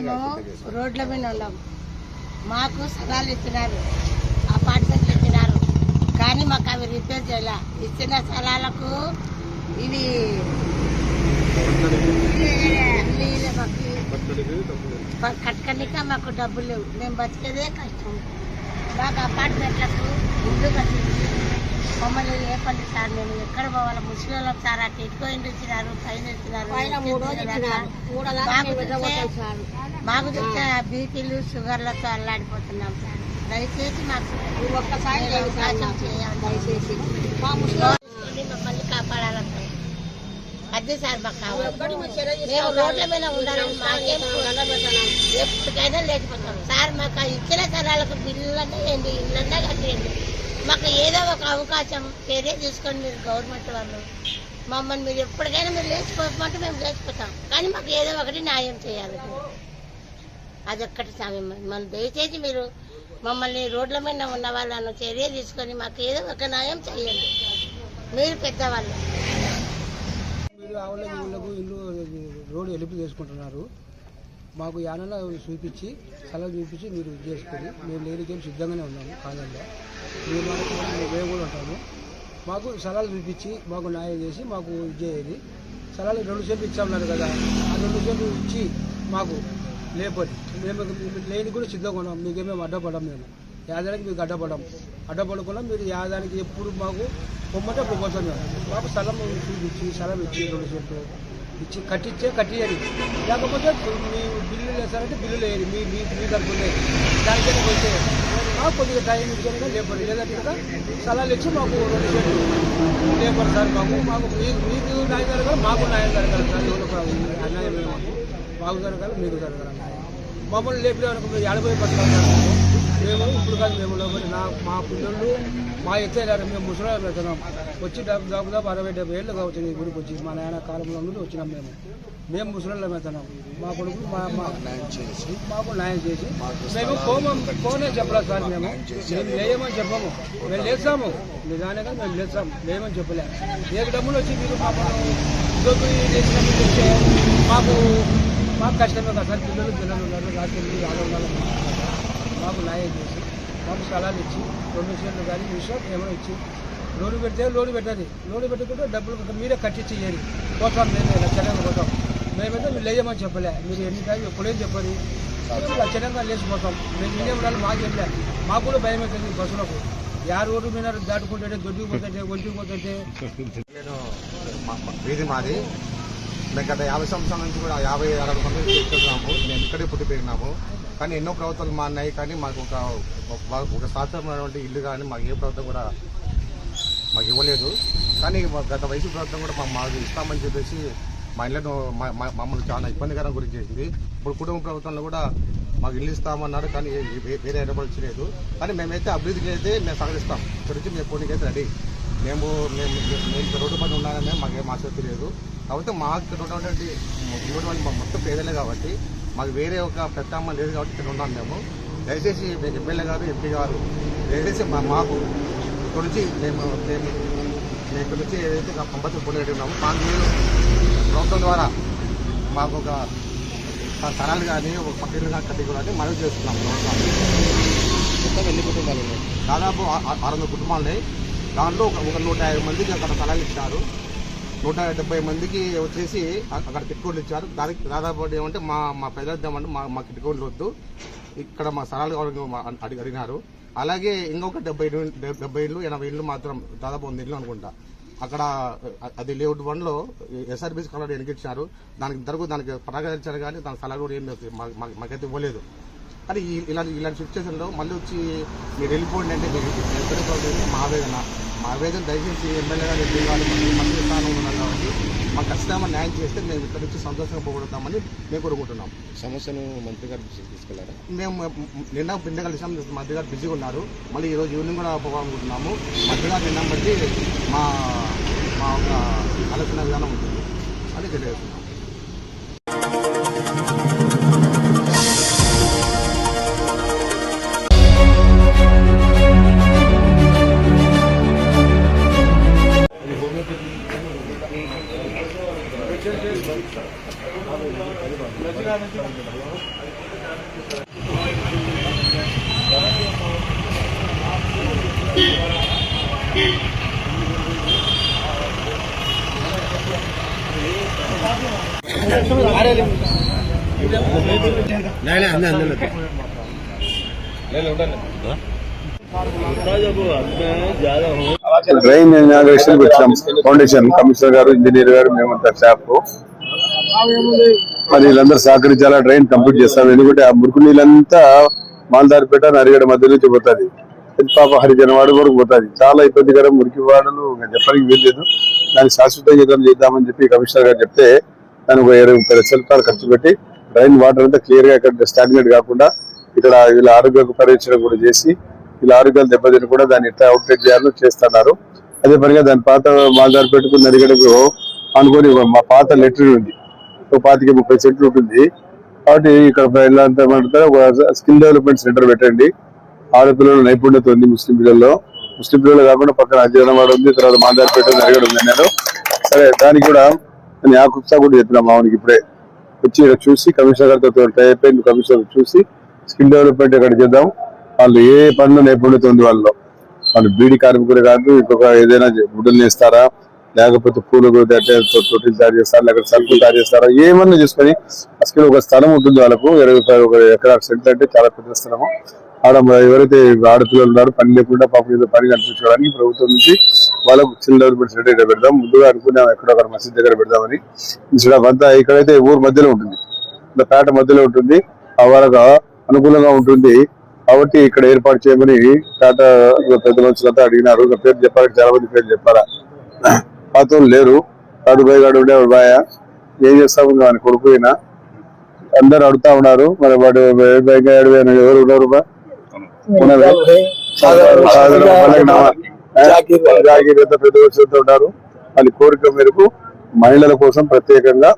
మేము రోడ్ల మీద ఉన్నాం. మాకు స్థలాలు ఇచ్చినారు, అపార్ట్మెంట్లు ఇచ్చినారు, కానీ మాకు అవి రిపేర్ చేయాల. ఇచ్చిన స్థలాలకు ఇవి కట్టకనిక మాకు డబ్బులు లేవు. మేము బతికేదే కష్టం. మాకు అపార్ట్మెంట్లకు ఇల్లు కట్టించి మమ్మల్ని ఏ పని సార్ నేను ఎక్కడ పోవాలి? ముస్లిం వాళ్ళకి సార్ అటు ఇటుకో ఇంటి ఇచ్చినారు, పైన ఇచ్చినారు, మాకు చూస్తే బీపీలు షుగర్లతో అల్లాడిపోతున్నాం సార్. దయచేసి మాకు ఒక్కసారి అవకాశం చేయాలి. దయచేసి మమ్మల్ని కాపాడాలంటే అదే సార్ మాకు కావాలి. మేము రోడ్ల మీద ఉండాలని మాకేం ఎప్పటికైనా లేచిపోతాం సార్. మాకు ఇచ్చిన స్థలాలకు బిల్లులన్నా ఏంటి, ఇళ్ళన్నా కట్టేయండి. మాకు ఏదో ఒక అవకాశం చర్య తీసుకొని మీరు గవర్నమెంట్ వాళ్ళు మమ్మల్ని మీరు ఎప్పటికైనా మీరు లేచిపోమంటే మేము లేచిపోతాం, కానీ మాకు ఏదో ఒకటి న్యాయం చేయాలి. అదొక్కటి సాయం. మనం దయచేసి మీరు మమ్మల్ని రోడ్ల మీద ఉన్న వాళ్ళను చర్య తీసుకొని మాకు ఏదో ఒక న్యాయం చేయండి. మీరు పెద్దవాళ్ళు. మీరు ఊళ్ళకు ఇల్లు రోడ్డు వెలుపు చేసుకుంటున్నారు. మాకు యానలో చూపించి స్థలం చూపించి మీరు చేసుకొని మేము లేనికేం సిద్ధంగానే ఉన్నాము. కాలంలో మేము కూడా ఉంటాము. మాకు స్థలాలు చూపించి మాకు న్యాయం చేసి మాకు ఇచ్చేది. స్థలాలు 2 సెంట్లు ఇచ్చామన్నారు కదా, ఆ 2 సెంట్లు ఇచ్చి మాకు లేపడి మేము లేని కూడా సిద్ధంగా ఉన్నాం. మీకేమేమి అడ్డపడం, మేము యాదానికి మీకు అడ్డపడకుండా మీరు యాదానికి ఎప్పుడు మాకు పొమ్మంటే అప్పుడు పోతాం. మాకు స్థలం చూపించి స్థలం ఇచ్చి 2 సెంట్లు ఇచ్చి కట్టించండి. లేకపోతే మీ బిల్లులు వేస్తారంటే బిల్లులు వేయండి. మీ తరపునే దానికైనా పోతే మాకు కొద్దిగా టైం ఇచ్చాక లేపండి. లేదంటే ఇంకా స్థలాలు ఇచ్చి మాకు 2 సెంట్లు లేపండి సార్. మాకు మీకు న్యాయం జరగాలి, మాకు న్యాయం జరగాలి సార్. ఎవరు అన్యాయం మాకు జరగాలి, మీకు జరగాలి. మమ్మల్ని లేపలేమనుకో మీరు 80% మేము ఇప్పుడు కాదు. మేము లోపలి మా పిల్లలు మా ఎత్తేదారు. మేము ముసలాలు పెడుతున్నాం. వచ్చి దాదాపు 60-70 ఏళ్ళు కావచ్చు ఈ గుడికి వచ్చి. మా నాయన కాలంలో నుండి వచ్చినాం. మేము ముసలాళ్ళు పెడుతున్నాం. మా కొడుకు మాకు న్యాయం చేసి మేము కోనే చెప్పలేదు సార్. మేము లేయమని చెప్పము. మేము లేస్తాము నిజానిగా, మేము లేమని చెప్పలే. ఏ డబ్బులు వచ్చి మీరు చేస్తే మాకు కష్టమే కదా సార్. పిల్లలు ఉన్నారు, రాత్రి ఆడవాళ్ళు మాకు న్యాయం చేసి మాకు స్థలాలు ఇచ్చి 2 సెంట్లు కానీ విషయం ఏమైనా ఇచ్చి లోన్ పెడితే లోన్ పెట్టండి. లోన్ పెట్టుకుంటే డబ్బులు మీరే కట్టించి ఇవ్వండి. పోతాం మేము లక్షణంగా పోతాం. మేమైతే మీరు లేయమని చెప్పలే. మీరు ఎన్ని టైం ఎప్పుడేం చెప్పండి, లక్షణంగా లేచిపోతాం. మేము ఇన్నే ఉండాలి. మాకేం లే. మాకు కూడా భయం అవుతుంది బస్సులకు. రోడ్డు మీద దాటుకుంటే దొడ్డికి పోతుంటే ఒంటికి పోతుంటే. నేను వీధి మాది. మేము గత 50 సంవత్సరాల నుంచి కూడా 50-60 మంది చెప్తున్నాము. మేము ఇక్కడే పుట్టి పెరిగినాము. కానీ ఎన్నో ప్రభుత్వాలు మారినాయి, కానీ మాకు ఒక శాశ్వతమైనటువంటి ఇల్లు కానీ మాకు ఏ ప్రభుత్వం కూడా మాకు ఇవ్వలేదు. కానీ గత వయసు ప్రభుత్వం కూడా మాకు ఇస్తామని చెప్పేసి మా ఇళ్ళను మమ్మల్ని చాలా ఇబ్బందికరం గురించి చేసింది. ఇప్పుడు కుటుంబ ప్రభుత్వంలో కూడా మాకు ఇల్లు ఇస్తామన్నారు, కానీ వేరే ఏర్పాటు వచ్చలేదు. కానీ మేమైతే అభివృద్ధికి అయితే మేము సహకరిస్తాం. ఇక్కడ నుంచి మేము పోనీకైతే రెడీ. మేము రోడ్డు పని ఉన్నారని మాకేం ఆసక్తి లేదు. కాబట్టి మాకు ఉన్నటువంటి మొత్తం పేదలే కాబట్టి మాకు వేరే ఒక పెద్దమ్మ లేదు కాబట్టి ఇక్కడ ఉన్నాం. మేము దయచేసి ఎమ్మెల్యే గారు, ఎంపీ గారు దయచేసి మాకు ఇక్కడ నుంచి మేము ఇక్కడ నుంచి ఏదైతే కంపల్సరీ పోటీ ఉన్నాము, మాకు మీరు ప్రభుత్వం ద్వారా మాకు ఒక స్థలాలు కానీ ఒక పక్కలు కానీ కట్టించుకోవాలని మనవి చేస్తున్నాం. మొత్తం ఎన్ని కుటుంబాలు ఉన్నాయి? దాదాపు 600 కుటుంబాలు. దాంట్లో ఒక 150 మందికి అక్కడ స్థలాలు ఇచ్చారు. 170 మందికి వచ్చేసి అక్కడ కిట్కోళ్ళు ఇచ్చారు. దానికి దాదాపు ఏమంటే మా పెద్దమంటే మా కిట్కోళ్ళు వద్దు, ఇక్కడ మా స్థలాలు కావాలని అడిగినారు. అలాగే ఇంకొక 70 ఇళ్ళు 80 ఇళ్ళు మాత్రం దాదాపు 100 ఇళ్ళు అనుకుంటా అక్కడ అది లేఅవుట్ 1లో ఎస్ఆర్బీసీ కలర్ ఎనికిచ్చారు. దానికి పరాగరించారు, కానీ దాని స్థలాలు కూడా ఏం మాకైతే ఇవ్వలేదు. కానీ ఇలాంటి సిచ్యువేషన్లో మళ్ళీ వచ్చి మీరు వెళ్ళిపోండి అంటే మా ఆవేదన దయచేసి ఎమ్మెల్యే గారు, ఎంపీ గారు మంత్రి స్థానంలో ఉన్నారు కాబట్టి మాకు ఖచ్చితంగా న్యాయం చేస్తే మేము ఇక్కడ నుంచి సంతోషంగా పోగొడతామని మేము కోరుకుంటున్నాం. సమస్యను మంత్రి గారు తీసుకెళ్లారా? మేము నిన్న కలిసాం. మంత్రి గారు బిజీగా ఉన్నారు. మళ్ళీ ఈరోజు ఈవినింగ్ కూడా పోవాలనుకుంటున్నాము. మంత్రి గారు నిన్న బట్టి మా ఒక ఆలోచన విధానం ఉంటుంది అని తెలియజేస్తున్నాం. నుంచి డ్రైన్ ఇనాగ్రేషన్ వచ్చాం. ఫౌండేషన్ కమిషనర్ గారు, ఇంజనీర్ గారు, మేమంతా స్టాఫ్ మరి వీళ్ళందరూ సహకరించాలా డ్రైన్ కంప్లీట్ చేస్తాం. ఎందుకంటే ఆ మురుకు నీళ్ళంతా మాల్దారిపేట నరిగడ మధ్య నుంచి పోతుంది, పాప హరిజనవాడ వరకు పోతుంది. చాలా ఇబ్బందికరం. మురికి వాడలు చెప్పడానికి వీల్లేదు. దానికి శాశ్వతంగా చేద్దామని చెప్పి కమిషనర్ గారు చెప్తే దానికి 20-30 లక్షల రూపాయలు ఖర్చు పెట్టి డ్రైన్ వాటర్ అంతా క్లియర్ గా ఇక్కడ స్టాగ్నేట్ కాకుండా ఇక్కడ వీళ్ళ ఆరోగ్య పరీక్షలు కూడా చేసి వీళ్ళ ఆరోగ్యాలు దెబ్బతిని కూడా దాన్ని ఎట్లా అవుట్లెట్ చేయాలో చేస్తున్నారు. అదే పనిగా దాని పాత మాల్దారిపేటకు నరిగడకు అనుకుని మా పాత లెటర్ ఉంది, 25-30 సెంట్లు ఉంటుంది. కాబట్టి ఇక్కడ స్కిల్ డెవలప్మెంట్ సెంటర్ పెట్టండి. ఆడపిల్లలు నైపుణ్యత ఉంది ముస్లిం పిల్లలు కాకుండా పక్కన అజయనవాడ ఉంది, తర్వాత మాల్దారిపేట నరిగడ ఉంది అన్నారు. సరే దానికి కూడా నేను యాకుప్సా కూడా చెప్పినా మామూలుకి ఇప్పుడే వచ్చి ఇక్కడ చూసి కమిషనర్ గారితో టైప్ అయింది. కమిషనర్ చూసి స్కిల్ డెవలప్మెంట్ ఇక్కడ చేద్దాం. వాళ్ళు ఏ పనులు నైపుణ్యత ఉంది వాళ్ళు బీడీ కార్మికులు కాదు, ఇంకొక ఏదైనా గుడ్డలు చేస్తారా, లేకపోతే పూలు తొట్టిలు తయారు చేస్తారా, లేకపోతే సరుకులు తయారు చేస్తారా, ఏమన్నా చేసుకొని అసలు ఒక స్థలం ఉంటుంది వాళ్ళకు 20 ఎకరాల సెంటర్ అంటే చాలా పెద్ద స్థలము. ఆడ ఎవరైతే ఆడపిల్లలు ఉన్నారో పని లేకుండా పాపం ఏదో పని కనిపించడానికి ప్రభుత్వం నుంచి వాళ్ళకు స్కిల్ డెవలప్మెంట్ సెంటర్ పెడదాం. ముందుగా అనుకున్నాం ఎక్కడొక మసీద్ దగ్గర పెడదామని. అంతా ఇక్కడైతే ఊరు మధ్యలో ఉంటుంది, పేట మధ్యలో ఉంటుంది, వాళ్ళకు అనుకూలంగా ఉంటుంది. కాబట్టి ఇక్కడ ఏర్పాటు చేయమని పేట పెద్ద మనుషులంతా అడిగినారు. పేరు చెప్పాలి, చాలా మంది పేరు చెప్పారా, పాత్రలు లేరు. కాదుబాయి గారు ఉండే బాయ ఏం చేస్తాము ఆయన కొడుకుయినా అందరు అడుగుతా ఉన్నారు. మరి వాడు ఎవరు ఉన్నారు పెద్ద వచ్చుతూ ఉన్నారు. వాళ్ళ కోరిక మేరకు మహిళల కోసం ప్రత్యేకంగా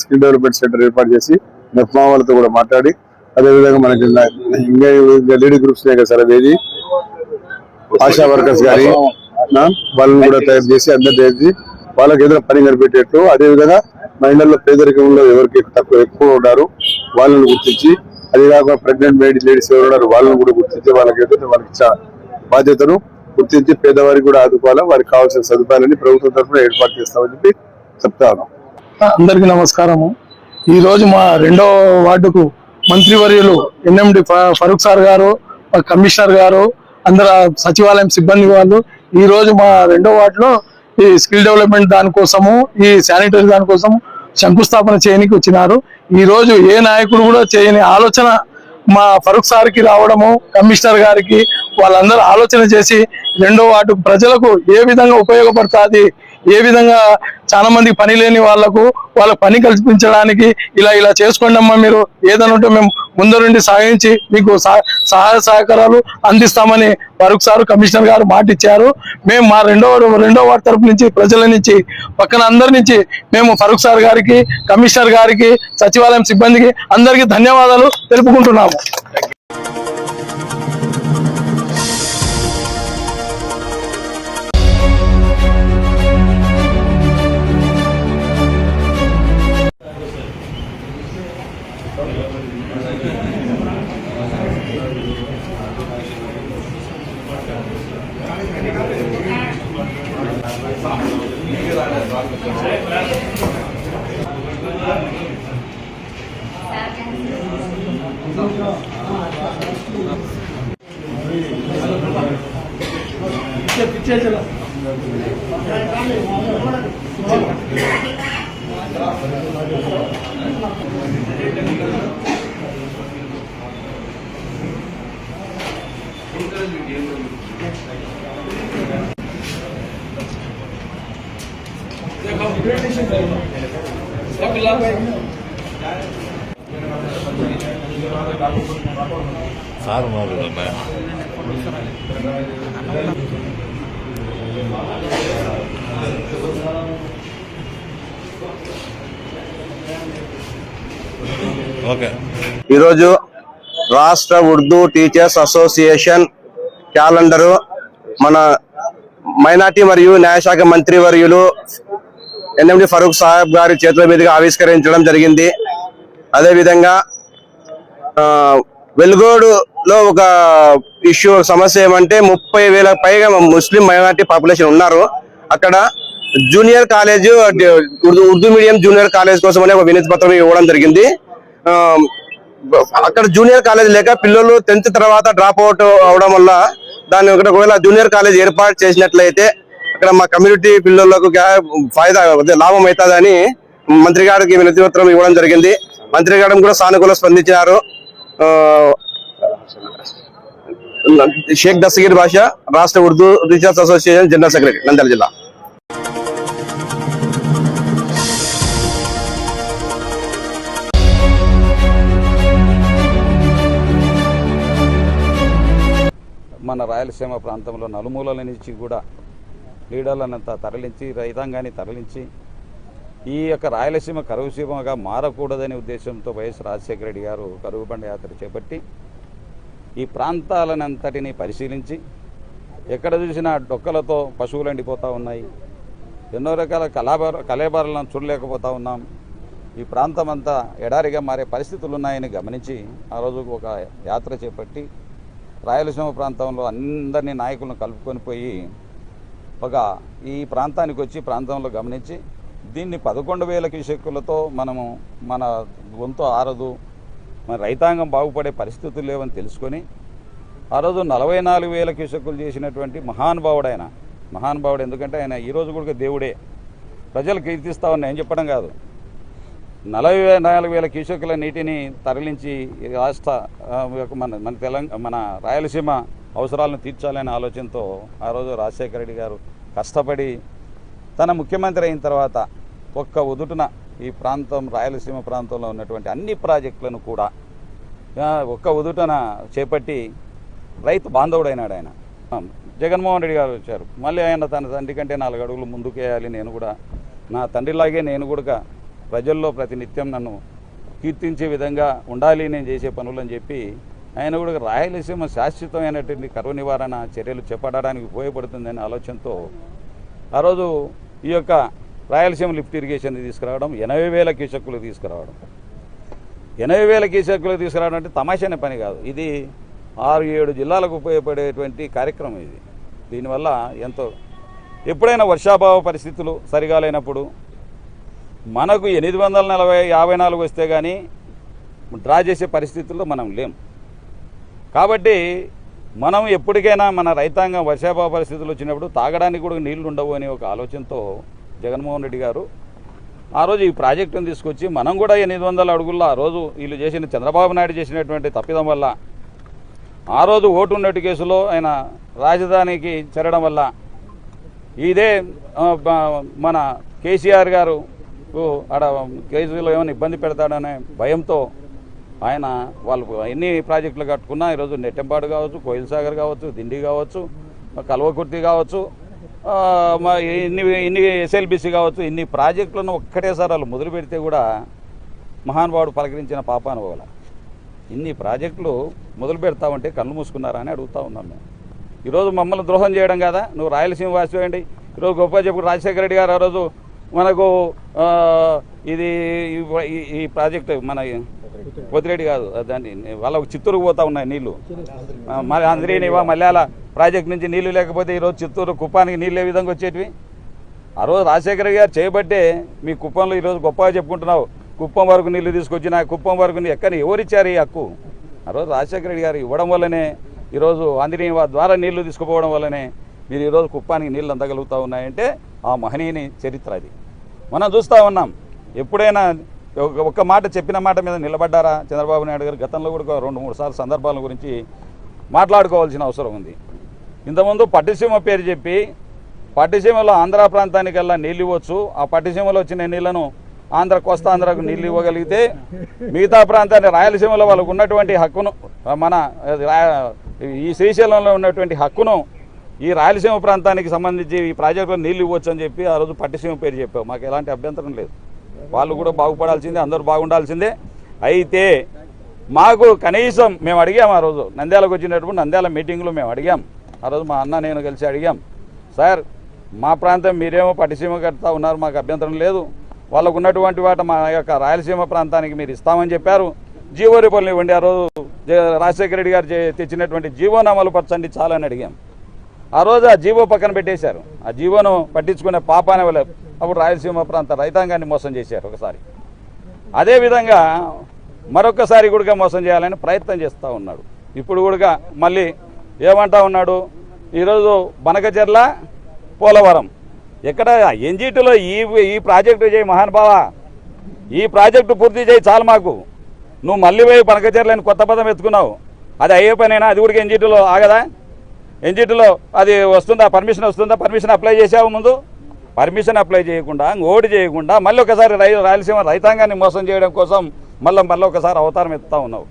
స్కిల్ డెవలప్మెంట్ సెంటర్ ఏర్పాటు చేసి నెఫ్మా వాళ్ళతో కూడా మాట్లాడి, అదేవిధంగా మనకి ఇంకా లేడీ గ్రూప్స్ కదా సార్, అదేది ఆశా వర్కర్స్ గారి వాళ్ళని కూడా తయారు చేసి అందరు చేసి వాళ్ళకి ఏదైనా పని కనిపెట్టేట్టు, అదేవిధంగా మహిళల్లో పేదరికంలో ఎవరికి ఎక్కువ ఉన్నారు వాళ్ళని గుర్తించి, అది కాకుండా ప్రెగ్నెంట్ లేడీస్ ఎవరు ఉన్నారు వాళ్ళని కూడా గుర్తించి వాళ్ళకి ఏదైతే వాళ్ళకి బాధ్యతను గుర్తించి పేదవారికి కూడా ఆదుకోవాలా, వారికి కావాల్సిన సదుపాయాలని ప్రభుత్వం తరఫున ఏర్పాటు చేస్తామని చెప్పి చెప్తా ఉన్నాం. అందరికీ నమస్కారము. ఈ రోజు మా 2వ వార్డుకు మంత్రివర్యులు ఎన్ఎండి ఫరూక్ సార్ గారు, కమిషనర్ గారు, అందరు సచివాలయం సిబ్బంది వాళ్ళు ఈ రోజు మా 2వ వార్డులో ఈ స్కిల్ డెవలప్మెంట్ దానికోసము, ఈ శానిటరీ దానికోసం శంకుస్థాపన చేయడానికి వచ్చినారు. ఈ రోజు ఏ నాయకుడు కూడా చేయని ఆలోచన మా ఫరూక్ సార్కి రావడము, కమిషనర్ గారికి వాళ్ళందరూ ఆలోచన చేసి 2వ వార్డు ప్రజలకు ఏ విధంగా ఉపయోగపడుతుంది, ఏ విధంగా చాలా మందికి పని లేని వాళ్ళకు పని కల్పించడానికి ఇలా చేసుకోండి అమ్మా, మీరు ఏదైనా ఉంటే మేము ముందరుండి సాగించి మీకు సహాయ సహకారాలు అందిస్తామని ఫరూక్ సార్ కమిషనర్ గారు మాట ఇచ్చారు. మేము మా 2వ వార్డు తరపు నుంచి ప్రజల నుంచి పక్కన అందరి నుంచి మేము ఫరూక్ సార్ గారికి, కమిషనర్ గారికి, సచివాలయం సిబ్బందికి అందరికీ ధన్యవాదాలు తెలుపుకుంటున్నాము. సార్ ఉన్నారు ఈరోజు రాష్ట్ర ఉర్దూ టీచర్స్ అసోసియేషన్ క్యాలెండరు మన మైనార్టీ మరియు న్యాయశాఖ మంత్రి వర్యులు ఎన్ఎండి ఫరూక్ సాహెబ్ గారి చేతుల మీదుగా ఆవిష్కరించడం జరిగింది. అదేవిధంగా వెలుగోడులో ఒక సమస్య ఏమంటే 30,000 పైగా ముస్లిం మైనార్టీ పాపులేషన్ ఉన్నారు. అక్కడ junior college, Urdu medium junior college కోసం ఒక వినతి పత్రం ఇవ్వడం జరిగింది. అక్కడ జూనియర్ కాలేజ్ లేక పిల్లలు 10th తర్వాత డ్రాప్ అవుట్ అవడం వల్ల దాన్ని ఒకవేళ జూనియర్ కాలేజ్ ఏర్పాటు చేసినట్లయితే అక్కడ మా కమ్యూనిటీ పిల్లలకు లాభం అవుతుందని మంత్రి గారికి వినతి పత్రం ఇవ్వడం జరిగింది. మంత్రి గారు కూడా సానుకూల స్పందించారు. షేక్ దస్తగిర్ బాషా, రాష్ట్ర Urdu teachers association general secretary, Nandyal జిల్లా. మన రాయలసీమ ప్రాంతంలో నలుమూలల నుంచి కూడా లీడర్లనంతా తరలించి, రైతాంగాన్ని తరలించి ఈ యొక్క రాయలసీమ కరువుసీమగా మారకూడదనే ఉద్దేశంతో వైఎస్ రాజశేఖర రెడ్డి గారు కరువు బండ యాత్ర చేపట్టి ఈ ప్రాంతాలనంతటినీ పరిశీలించి ఎక్కడ చూసినా డొక్కలతో పశువులు ఎండిపోతూ ఉన్నాయి, ఎన్నో రకాల కళేబరాలను చూడలేకపోతూ ఉన్నాం. ఈ ప్రాంతం అంతా ఎడారిగా మారే పరిస్థితులు ఉన్నాయని గమనించి ఆ రోజు ఒక యాత్ర చేపట్టి రాయలసీమ ప్రాంతంలో అందరినీ నాయకులను కలుపుకొని పోయి ఈ ప్రాంతానికి వచ్చి ప్రాంతంలో గమనించి దీన్ని 11,000 క్యూసెక్కులతో మనము మన గొంతు ఆరదు, మన రైతాంగం బాగుపడే పరిస్థితులు లేవని తెలుసుకొని ఆ రోజు 44,000 క్యూసెక్కులు చేసినటువంటి మహానుభావుడు ఎందుకంటే ఆయన ఈరోజు కూడా దేవుడే, ప్రజలు కీర్తిస్తామని నేను చెప్పడం కాదు. 44,000 క్యూసెక్కుల నీటిని తరలించి రాష్ట్ర మన రాయలసీమ అవసరాలను తీర్చాలనే ఆలోచనతో ఆ రోజు రాజశేఖర రెడ్డి గారు కష్టపడి తన ముఖ్యమంత్రి అయిన తర్వాత ఒక్క ఉదుటున ఈ ప్రాంతం రాయలసీమ ప్రాంతంలో ఉన్నటువంటి అన్ని ప్రాజెక్టులను కూడా ఒక్క ఉదుటన చేపట్టి రైతు బాంధవుడైనాడు ఆయన. జగన్మోహన్ రెడ్డి గారు వచ్చారు, మళ్ళీ ఆయన తన తండ్రి కంటే 4 అడుగులు ముందుకేయాలి, నేను కూడా నా తండ్రిలాగే నేను కూడా ప్రజల్లో ప్రతినిత్యం నన్ను కీర్తించే విధంగా ఉండాలి నేను చేసే పనులని చెప్పి ఆయన కూడా రాయలసీమ శాశ్వతమైనటువంటి కరువు నివారణ చర్యలు చేపట్టడానికి ఉపయోగపడుతుందనే ఆలోచనతో ఆ రోజు ఈ యొక్క రాయలసీమ లిఫ్ట్ ఇరిగేషన్ తీసుకురావడం, 80,000 క్యూసెక్కులు తీసుకురావడం. 80,000 క్యూసెక్కులు తీసుకురావడం అంటే తమాషానే పని కాదు. ఇది 6-7 జిల్లాలకు ఉపయోగపడేటువంటి కార్యక్రమం ఇది. దీనివల్ల ఎంతో ఎప్పుడైనా వర్షాభావ పరిస్థితులు సరిగా లేనప్పుడు మనకు 854 వస్తే కానీ డ్రా చేసే పరిస్థితుల్లో మనం లేం. కాబట్టి మనం ఎప్పటికైనా మన రైతాంగం వర్షాభావ పరిస్థితులు వచ్చినప్పుడు తాగడానికి కూడా నీళ్లు ఉండవు అనే ఒక ఆలోచనతో జగన్మోహన్ రెడ్డి గారు ఆ రోజు ఈ ప్రాజెక్టును తీసుకొచ్చి మనం కూడా 800 అడుగుల్లో ఆ రోజు వీళ్ళు చేసిన చంద్రబాబు నాయుడు చేసినటువంటి తప్పిదం వల్ల ఆ రోజు ఓటు ఉన్నట్టు కేసులో ఆయన రాజధానికి చేరడం వల్ల ఇదే మన కేసీఆర్ గారు ఆడ కేసులో ఏమైనా ఇబ్బంది పెడతాడనే భయంతో ఆయన వాళ్ళు ఎన్ని ప్రాజెక్టులు కట్టుకున్నా ఈరోజు నెట్టెంపాడు కావచ్చు, కోయిల్ సాగర్ కావచ్చు, దిండి కావచ్చు, కల్వకుర్తి కావచ్చు, ఇన్ని ఎస్ఎల్బిసి కావచ్చు, ఇన్ని ప్రాజెక్టులను ఒక్కటేసారి వాళ్ళు మొదలు పెడితే కూడా మహానుభావుడు పలకరించిన పాపానుభవాల ఇన్ని ప్రాజెక్టులు మొదలు పెడతామంటే కళ్ళు మూసుకున్నారా అని అడుగుతూ ఉన్నాం మేము. ఈరోజు మమ్మల్ని ద్రోహం చేయడం కదా, నువ్వు రాయలసీమ వాసివేయండి. ఈరోజు గొప్ప చెప్పు రాజశేఖర రెడ్డి గారు ఆ రోజు మనకు ఇది ఈ ప్రాజెక్టు మన పొద్దిరెడ్డి కాదు దాన్ని వాళ్ళకు చిత్తూరుకు పోతా ఉన్నాయి నీళ్లు, మరి అందరినివా మల్యాల ప్రాజెక్ట్ నుంచి నీళ్లు లేకపోతే ఈరోజు చిత్తూరు కుప్పానికి నీళ్ళు ఏ విధంగా వచ్చేటివి. ఆ రోజు రాజశేఖర గారు చేయబట్టే మీ కుప్పంలో ఈరోజు గొప్పగా చెప్పుకుంటున్నావు. కుప్పం వరకు నీళ్లు తీసుకొచ్చిన కుప్పం వరకు ఎక్కడ ఎవరిచ్చారు ఈ హక్కు? ఆ రోజు రాజశేఖర రెడ్డి గారు ఇవ్వడం వల్లనే ఈరోజు అందరినివా ద్వారా నీళ్లు తీసుకుపోవడం వల్లనే మీరు ఈరోజు కుప్పానికి నీళ్ళు అందగలుగుతూ ఉన్నాయంటే ఆ మహనీయుని చరిత్ర అది మనం చూస్తూ ఉన్నాం. ఎప్పుడైనా ఒక్క మాట చెప్పిన మాట మీద నిలబడ్డారా చంద్రబాబు నాయుడు గారు? గతంలో కూడా 2-3 సార్లు సందర్భాల గురించి మాట్లాడుకోవాల్సిన అవసరం ఉంది. ఇంతకుముందు పట్టిసీమ పేరు చెప్పి పట్టిసీమలో ఆంధ్ర ప్రాంతానికల్లా నీళ్ళు ఇవ్వచ్చు, ఆ పట్టిసీమలో వచ్చిన నీళ్లను కోస్తా ఆంధ్రకు నీళ్ళు ఇవ్వగలిగితే మిగతా ప్రాంతాన్ని రాయలసీమలో వాళ్ళకు ఉన్నటువంటి హక్కును మన ఈ శ్రీశైలంలో ఉన్నటువంటి హక్కును ఈ రాయలసీమ ప్రాంతానికి సంబంధించి ఈ ప్రాజెక్టులో నీళ్ళు ఇవ్వచ్చు అని చెప్పి ఆ రోజు పట్టిసీమ పేరు చెప్పావు. మాకు ఎలాంటి అభ్యంతరం లేదు, వాళ్ళు కూడా బాగుపడాల్సిందే, అందరూ బాగుండాల్సిందే. అయితే మాకు కనీసం మేము అడిగాం ఆ రోజు నంద్యాలకు వచ్చినప్పుడు నంద్యాల మీటింగ్లో మేము అడిగాం. ఆ రోజు మా అన్న నేను కలిసి అడిగాం, సార్ మా ప్రాంతం మీరేమో పట్టిసీమ కడతా ఉన్నారు, మాకు అభ్యంతరం లేదు, వాళ్ళకు ఉన్నటువంటి వాటి మా యొక్క రాయలసీమ ప్రాంతానికి మీరు ఇస్తామని చెప్పారు, జీవో రూపంలో ఇవ్వండి. ఆ రోజు రాజశేఖర రెడ్డి గారు తెచ్చినటువంటి జీవోను అమలు పరచండి చాలని అడిగాం. ఆ రోజు ఆ జీవో పక్కన పెట్టేశారు. ఆ జీవోను పట్టించుకునే పాపానే వాళ్ళు అప్పుడు రాయలసీమ ప్రాంత రైతాంగాన్ని మోసం చేశారు ఒకసారి. అదేవిధంగా మరొకసారి కూడా మోసం చేయాలని ప్రయత్నం చేస్తూ ఉన్నాడు. ఇప్పుడు కూడా మళ్ళీ ఏమంటా ఉన్నాడు, ఈరోజు బనకచెర్ల పోలవరం ఎక్కడ ఎన్జీటీలో ఈ ప్రాజెక్టు చేయి మహానుభావ, ఈ ప్రాజెక్టు పూర్తి చేయి చాలు మాకు. నువ్వు మళ్ళీ పోయి బనకచెర్లని కొత్త పదం ఎత్తుకున్నావు, అది అయ్యే పనైనా? అది కూడా ఎన్జీటీలో ఆగదా? ఎన్జీటీలో అది వస్తుందా, పర్మిషన్ వస్తుందా? పర్మిషన్ అప్లై చేసావు ముందు? పర్మిషన్ అప్లై చేయకుండా, ఓటు చేయకుండా మళ్ళీ ఒకసారి రాయలసీమ రైతాంగాన్ని మోసం చేయడం కోసం మళ్ళీ ఒకసారి అవతారం ఎత్తుతా ఉన్నావు.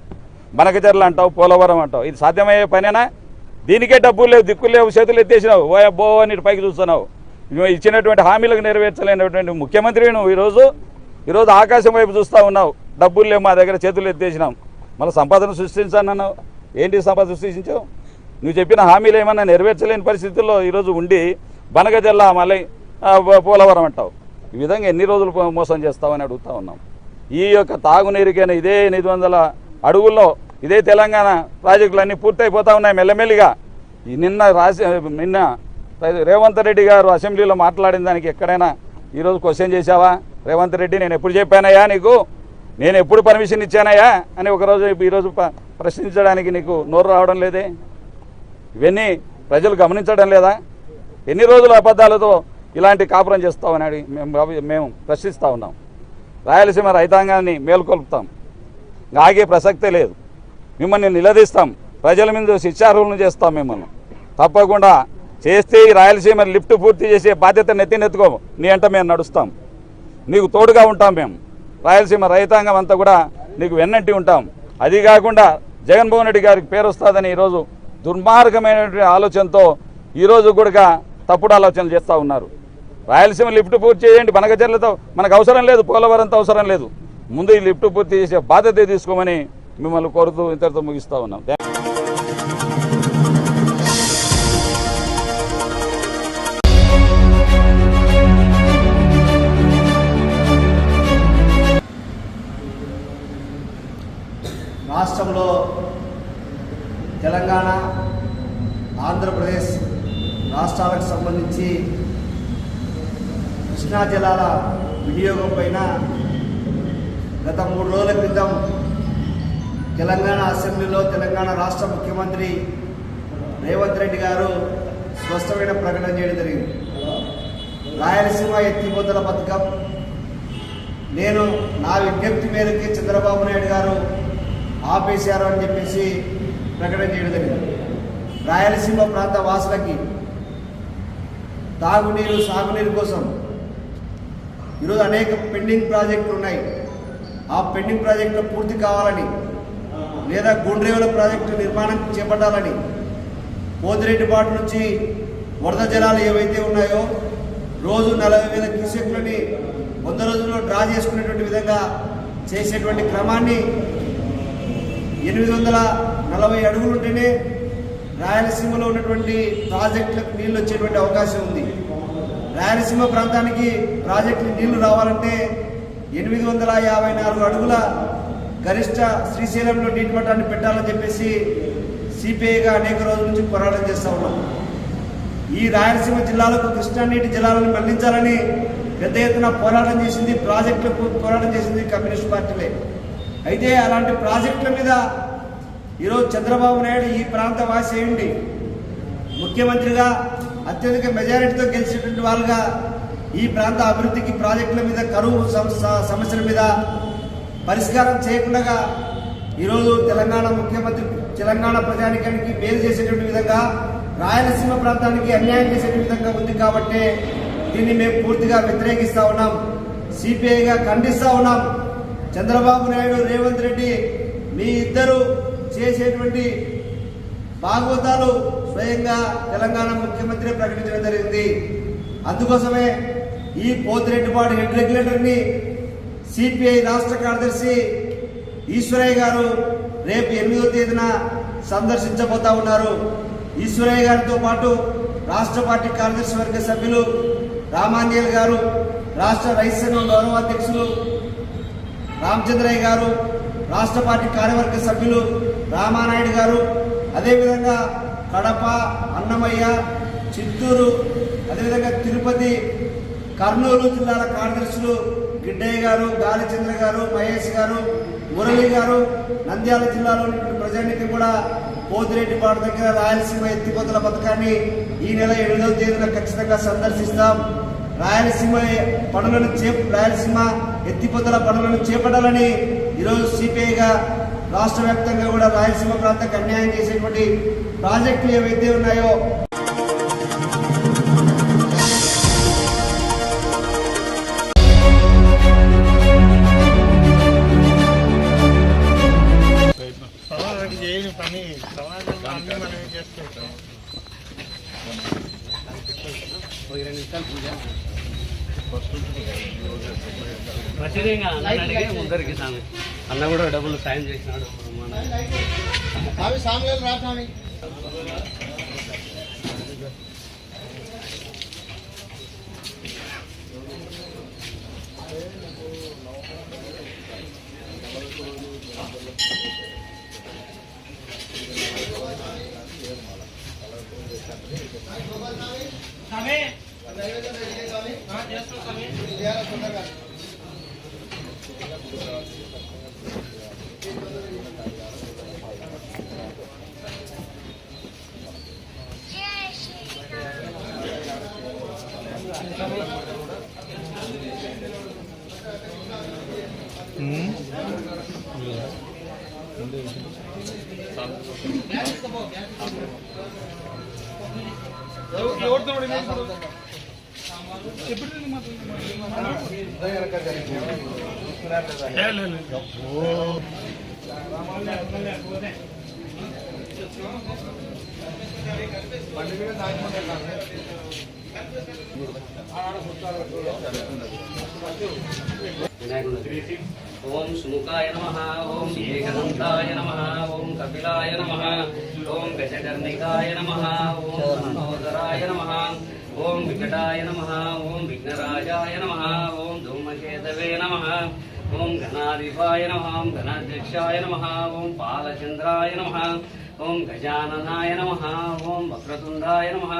బనకచెర్ల అంటావు, పోలవరం అంటావు, ఇది సాధ్యమయ్యే పనేనా? దీనికే డబ్బులు లేవు, దిక్కులు లేవు, చేతులు ఎత్తేసినావు, ఓ నీటి పైకి చూస్తున్నావు. నువ్వు ఇచ్చినటువంటి హామీలకు నెరవేర్చలేనటువంటి ముఖ్యమంత్రి నువ్వు ఈరోజు ఆకాశం వైపు చూస్తూ ఉన్నావు. డబ్బులు లేవు మా దగ్గర, చేతులు ఎత్తేసినాం. మళ్ళీ సంపదను సృష్టించానన్నావు. ఏంటి సంపద సృష్టించావు? నువ్వు చెప్పిన హామీలు ఏమన్నా నెరవేర్చలేని పరిస్థితుల్లో ఈరోజు ఉండి బనకచెర్ల మళ్ళీ పోలవరం అంటావు. ఈ విధంగా ఎన్ని రోజులు మోసం చేస్తావని అడుగుతా ఉన్నాం. ఈ యొక్క తాగునీరుకైనా ఇదే 800 అడుగుల్లో ఇదే తెలంగాణ ప్రాజెక్టులన్నీ పూర్తయిపోతా ఉన్నాయి మెల్లమెల్లిగా. నిన్న రేవంత్ రెడ్డి గారు అసెంబ్లీలో మాట్లాడిన దానికి ఎక్కడైనా ఈరోజు క్వశ్చన్ చేశావా? రేవంత్ రెడ్డి నేను ఎప్పుడు చెప్పానయ్యా నీకు, నేను ఎప్పుడు పర్మిషన్ ఇచ్చానయ్యా అని ఈరోజు ప్రశ్నించడానికి నీకు నోరు రావడం లేదే? ఇవన్నీ ప్రజలు గమనించడం లేదా? ఎన్ని రోజులు అబద్ధాలతో ఇలాంటి కాపురం చేస్తామని మేము ప్రశ్నిస్తూ ఉన్నాం. రాయలసీమ రైతాంగాన్ని మేల్కొల్పుతాం, ఆగే ప్రసక్తే లేదు. మిమ్మల్ని నిలదీస్తాం, ప్రజల మీద శిక్షార్హులను చేస్తాం. మిమ్మల్ని తప్పకుండా చేస్తే ఈ రాయలసీమ లిఫ్ట్ పూర్తి చేసే బాధ్యత నెత్తినెత్తుకో, నీ అంట మేము నడుస్తాం, నీకు తోడుగా ఉంటాం. మేము రాయలసీమ రైతాంగం అంతా కూడా నీకు వెన్నంటి ఉంటాం. అది కాకుండా జగన్మోహన్ రెడ్డి గారికి పేరు వస్తుందని ఈరోజు దుర్మార్గమైనటువంటి ఆలోచనతో ఈరోజు కూడా తప్పుడు ఆలోచనలు చేస్తూ ఉన్నారు. రాయలసీమ లిఫ్ట్ పూర్తి చేయండి, బనకచెర్లతో మనకు అవసరం లేదు, పోలవరంతో అవసరం లేదు. ముందు ఈ లిఫ్ట్ పూర్తి చేసే బాధ్యత తీసుకోమని మిమ్మల్ని కోరుతూ ఇంతటితో ముగిస్తూ ఉన్నాం. రాష్ట్రంలో తెలంగాణ, ఆంధ్రప్రదేశ్ రాష్ట్రాలకు సంబంధించి కృష్ణా జలాల వినియోగం పైన గత 3 రోజుల క్రితం తెలంగాణ అసెంబ్లీలో తెలంగాణ రాష్ట్ర ముఖ్యమంత్రి రేవంత్ రెడ్డి గారు స్పష్టమైన ప్రకటన చేయడం జరిగింది. రాయలసీమ ఎత్తిపోతల పథకం నేను నా విజ్ఞప్తి మేరకి చంద్రబాబు నాయుడు గారు ఆపేశారు అని చెప్పేసి ప్రకటన చేయడం జరిగింది. రాయలసీమ ప్రాంత వాసులకి తాగునీరు, సాగునీరు కోసం ఈరోజు అనేక పెండింగ్ ప్రాజెక్టులు ఉన్నాయి. ఆ పెండింగ్ ప్రాజెక్టులు పూర్తి కావాలని, లేదా గుండ్రేవుల ప్రాజెక్టు నిర్మాణం చేపట్టాలని, పోతిరెడ్డిపాటు నుంచి వరద జలాలు ఏవైతే ఉన్నాయో రోజు 40,000 క్యూసెక్లని 100 రోజుల్లో డ్రా చేసుకునేటువంటి విధంగా చేసేటువంటి క్రమాన్ని 840 అడుగులు ఉంటేనే రాయలసీమలో ఉన్నటువంటి ప్రాజెక్టులకు నీళ్లు వచ్చేటువంటి అవకాశం ఉంది. రాయలసీమ ప్రాంతానికి ప్రాజెక్టులు నీళ్లు రావాలంటే 854 అడుగుల గరిష్ట శ్రీశైలంలో నీటి మట్టాన్ని పెట్టాలని చెప్పేసి సిపిఐగా అనేక రోజుల నుంచి పోరాటం చేస్తూ ఉన్నాం. ఈ రాయలసీమ జిల్లాలకు కృష్ణా నీటి జలాలను మళ్లించాలని పెద్ద ఎత్తున పోరాటం చేసింది, ప్రాజెక్టులకు పోరాటం చేసింది కమ్యూనిస్ట్ పార్టీలే. అయితే అలాంటి ప్రాజెక్టుల మీద ఈరోజు చంద్రబాబు నాయుడు ఈ ప్రాంత వాసి అయ్యండి ముఖ్యమంత్రిగా అత్యధిక మెజారిటీతో గెలిచినటువంటి వాళ్ళుగా ఈ ప్రాంత అభివృద్ధికి, ప్రాజెక్టుల మీద, కరువు సమస్యల మీద పరిష్కారం చేయకుండా ఈరోజు తెలంగాణ ముఖ్యమంత్రి తెలంగాణ ప్రజానికానికి మేలు చేసేటువంటి విధంగా రాయలసీమ ప్రాంతానికి అన్యాయం చేసేటువంటి విధంగా ఉంది. కాబట్టి దీన్ని మేము పూర్తిగా వ్యతిరేకిస్తూ ఉన్నాం, సిపిఐగా ఖండిస్తూ ఉన్నాం. చంద్రబాబు నాయుడు, రేవంత్ రెడ్డి మీ ఇద్దరు చేసేటువంటి భాగవతాలు స్వయంగా తెలంగాణ ముఖ్యమంత్రి ప్రకటించడం జరిగింది. అందుకోసమే ఈ పోతిరెడ్డిపాడు హెడ్ రెగ్యులేటర్ని సిపిఐ రాష్ట్ర కార్యదర్శి ఈశ్వరయ్య గారు రేపు 8వ తేదీన సందర్శించబోతా ఉన్నారు. ఈశ్వరయ్య గారితో పాటు రాష్ట్ర పార్టీ కార్యదర్శి వర్గ సభ్యులు రామాంజల్ గారు, రాష్ట్ర రైతు సంఘం గౌరవాధ్యక్షులు రామచంద్రయ్య గారు, రాష్ట్ర పార్టీ కార్యవర్గ సభ్యులు రామానాయుడు గారు, అదేవిధంగా కడప, అన్నమయ్య, చిత్తూరు, అదేవిధంగా తిరుపతి, కర్నూలు జిల్లాల కార్యదర్శులు గిడ్డయ్య గారు, గాలిచంద్ర గారు, మహేష్ గారు, మురళి గారు, నంద్యాల జిల్లాలో ప్రజానికి కూడా పోతిరెడ్డిపాడు దగ్గర రాయలసీమ ఎత్తిపోతల పథకాన్ని ఈ నెల 8వ తేదీన ఖచ్చితంగా సందర్శిస్తాం. రాయలసీమ ఎత్తిపోతల పనులను చేపట్టాలని ఈరోజు సిపిఐగా రాష్ట్ర వ్యాప్తంగా కూడా రాయలసీమ ప్రాంతానికి అన్యాయం చేసేటువంటి ప్రాజెక్టులు ఏవైతే ఉన్నాయో ముందరికి అన్న కూడా డబ్బులు సాయం చేసినాడు. ఓం సుముఖాయ నమః, ఓం ఏకదంతాయ నమః, ఓం కపిలాయ నమః, ఓం గజకర్ణికాయ నమః, ఓం లంబోదరాయ నమః, ఓం వికటాయ నమః, ఓం విఘ్నరాజాయ నమః, ఓం ధూమకేతవే నమః, ఓం గణాధిపాయ నమః, ఓం గణాధ్యక్షాయ నమః, ఓం పాలచంద్రాయ నమః, ఓం గజాననాయ నమః, ఓం వక్రతుండాయ నమః,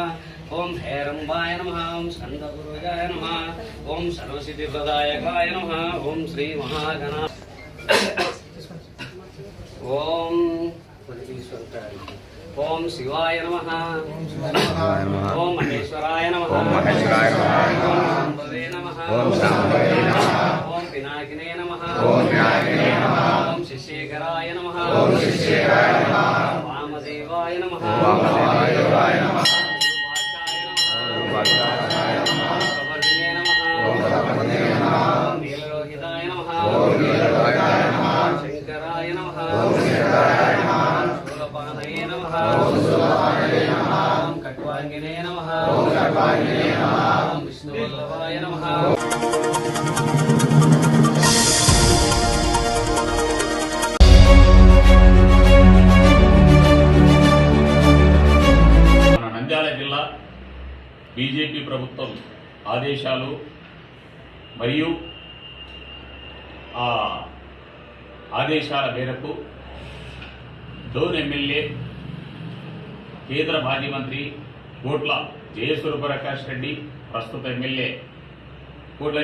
ఓం హేరంబాయ నమః, ఓం స్కందపురుజాయ నమః, ఓం సర్వసిద్ధిప్రదాయకాయ నమః, ఓం శ్రీ మహాగణ ఓం ఓం శివాయ నమః, ఓం మహేశ్వరాయ నమః, ఓం శాంభవే నమః, ఓం పినాకినే నమః, ఓం శశేఖరాయ నమః, ఓం వామదేవాయ నమః, కవర్ధినే నమః, ఓం నీలలోహితాయ నమః, శంకరాయ నమః, శూలపాణయే నమః, ఓం ఖట్వాంగినే నమః, ఓం విష్ణువల్లభాయ నమః. నంద్యాల జిల్లా బీజేపీ ప్రభుత్వం ఆదేశాలు మరియు ఆ ఆదేశాల మేరకు డోన్ ఎమ్మెల్యే కేంద్ర మాజీ మంత్రి కోట్ల జయసూర్యప్రకాష్ రెడ్డి, ప్రస్తుత ఎమ్మెల్యే కోట్ల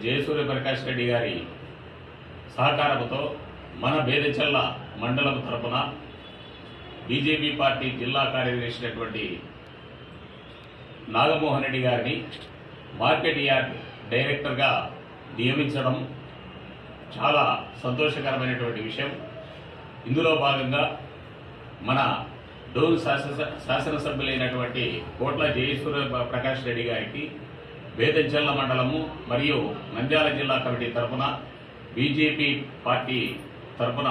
జయసూర్యప్రకాష్ రెడ్డి గారి సహకారంతో మన బేదచెల్ల మండలం తరపున బీజేపీ పార్టీ జిల్లా కార్యదర్శి నాగమోహన్ రెడ్డి గారిని మార్కెట్ యార్డ్ డైరెక్టర్గా నియమించడం చాలా సంతోషకరమైనటువంటి విషయం. ఇందులో భాగంగా మన డోన్ శాసనసభ్యులైనటువంటి కోట్ల జయసూర్య ప్రకాష్ రెడ్డి గారికి బేదంచెల్ల మండలము మరియు నంద్యాల జిల్లా కమిటీ తరఫున బీజేపీ పార్టీ తరఫున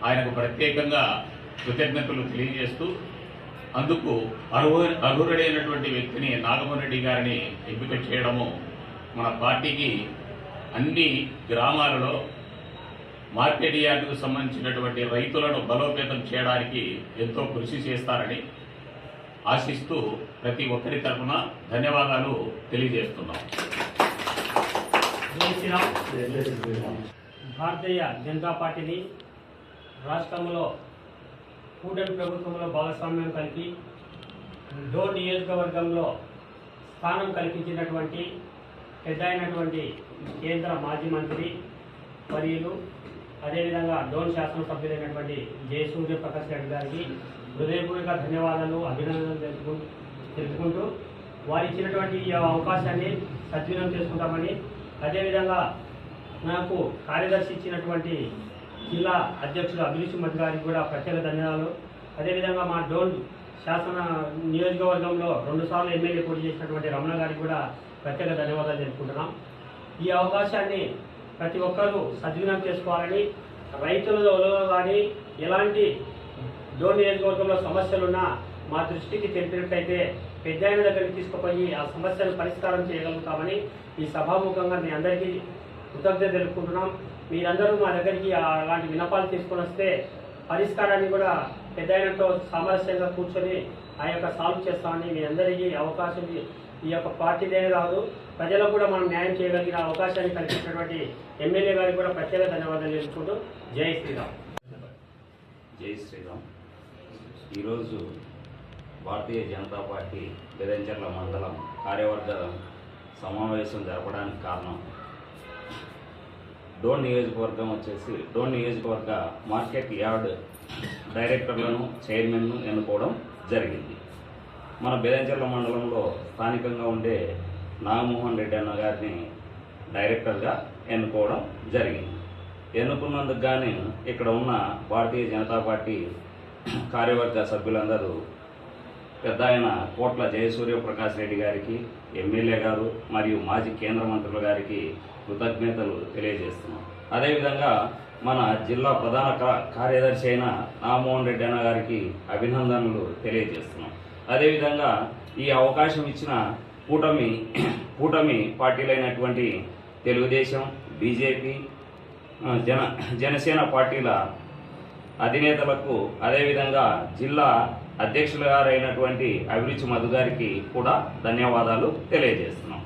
ఆయనకు ప్రత్యేకంగా కృతజ్ఞతలు తెలియజేస్తూ అందుకు అర్హుడైనటువంటి వ్యక్తిని నాగమోహన్ రెడ్డి గారిని ఎంపిక చేయడము మన పార్టీకి అన్ని గ్రామాలలో మార్కెట్ యార్డుకు సంబంధించినటువంటి రైతులను బలోపేతం చేయడానికి ఎంతో కృషి చేస్తారని ఆశిస్తూ ప్రతి ఒక్కరి తరఫున ధన్యవాదాలు తెలియజేస్తున్నాం. భారతీయ జనతా పార్టీని రాష్ట్రంలో కూటమి ప్రభుత్వంలో భాగస్వామ్యం కలిపి డోన్ నియోజకవర్గంలో స్థానం కల్పించినటువంటి పెద్ద అయినటువంటి కేంద్ర మాజీ మంత్రి వర్యులు అదేవిధంగా డోన్ శాసనసభ్యులైనటువంటి జయ సూర్యప్రకాష్ రెడ్డి గారికి హృదయపూర్వక ధన్యవాదాలు, అభినందనలు తెలుపుకుంటూ వారు ఇచ్చినటువంటి ఈ అవకాశాన్ని సద్వినియోగం చేసుకుంటామని, అదేవిధంగా నాకు కార్యదర్శి ఇచ్చినటువంటి జిల్లా అధ్యక్షుడు అభిరుచి మధు గారికి కూడా ప్రత్యేక ధన్యవాదాలు. అదేవిధంగా మా డోన్ శాసన నియోజకవర్గంలో 2 సార్లు ఎమ్మెల్యే పోటీ చేసినటువంటి రమణ గారికి కూడా ప్రత్యేక ధన్యవాదాలు తెలుపుకుంటున్నాం. ఈ అవకాశాన్ని ప్రతి ఒక్కరూ సద్వినియోగం చేసుకోవాలని, రైతులలో కానీ ఎలాంటి డోన్ నియోజకవర్గంలో సమస్యలున్నా మా దృష్టికి తెలిపినట్లయితే పెద్ద ఆయన దగ్గరికి తీసుకుపోయి ఆ సమస్యను పరిష్కారం చేయగలుగుతామని ఈ సభాముఖంగా మీ అందరికీ కృతజ్ఞత తెలుపుకుంటున్నాం. మీరందరూ మా దగ్గరికి అలాంటి విన్నపాలు తీసుకొని వస్తే పరిష్కారాన్ని కూడా పెద్ద ఆయనతో సామరస్యంగా కూర్చొని ఆ యొక్క సాల్వ్ చేస్తామని మీ అందరికీ అవకాశం ఈ యొక్క పార్టీదే కాదు ప్రజలకు కూడా మనం న్యాయం చేయగలిగిన అవకాశాన్ని కల్పించినటువంటి ఎమ్మెల్యే గారికి కూడా ప్రత్యేక ధన్యవాదాలు తెలుపుకుంటూ జై శ్రీరామ్. జై శ్రీరామ్. ఈరోజు భారతీయ జనతా పార్టీ బెదంచెర్ల మండలం కార్యవర్గ సమావేశం జరపడానికి కారణం డోన్ నియోజకవర్గ మార్కెట్ యార్డ్ డైరెక్టర్లను, చైర్మన్ను ఎన్నుకోవడం జరిగింది. మన బెదంచెర్ల మండలంలో స్థానికంగా ఉండే నాగమోహన్ రెడ్డి అన్న గారిని డైరెక్టర్గా ఎన్నుకోవడం జరిగింది. ఎన్నుకున్నందుకు గాను ఇక్కడ ఉన్న భారతీయ జనతా పార్టీ కార్యవర్గ సభ్యులందరూ పెద్ద ఆయన కోట్ల జయసూర్యప్రకాష్ రెడ్డి గారికి, ఎమ్మెల్యే గారు మరియు మాజీ కేంద్ర మంత్రుల గారికి కృతజ్ఞతలు తెలియజేస్తున్నాం. అదేవిధంగా మన జిల్లా ప్రధాన కార్యదర్శి అయిన నాగమోహన్ రెడ్డి అన్న గారికి అభినందనలు తెలియజేస్తున్నాం. అదేవిధంగా ఈ అవకాశం ఇచ్చిన కూటమి పార్టీలైనటువంటి తెలుగుదేశం, బీజేపీ, జనసేన పార్టీల అధినేతలకు, అదేవిధంగా జిల్లా అధ్యక్షుల గారైనటువంటి అభిరుచి మధు గారికి కూడా ధన్యవాదాలు తెలియజేస్తున్నాం.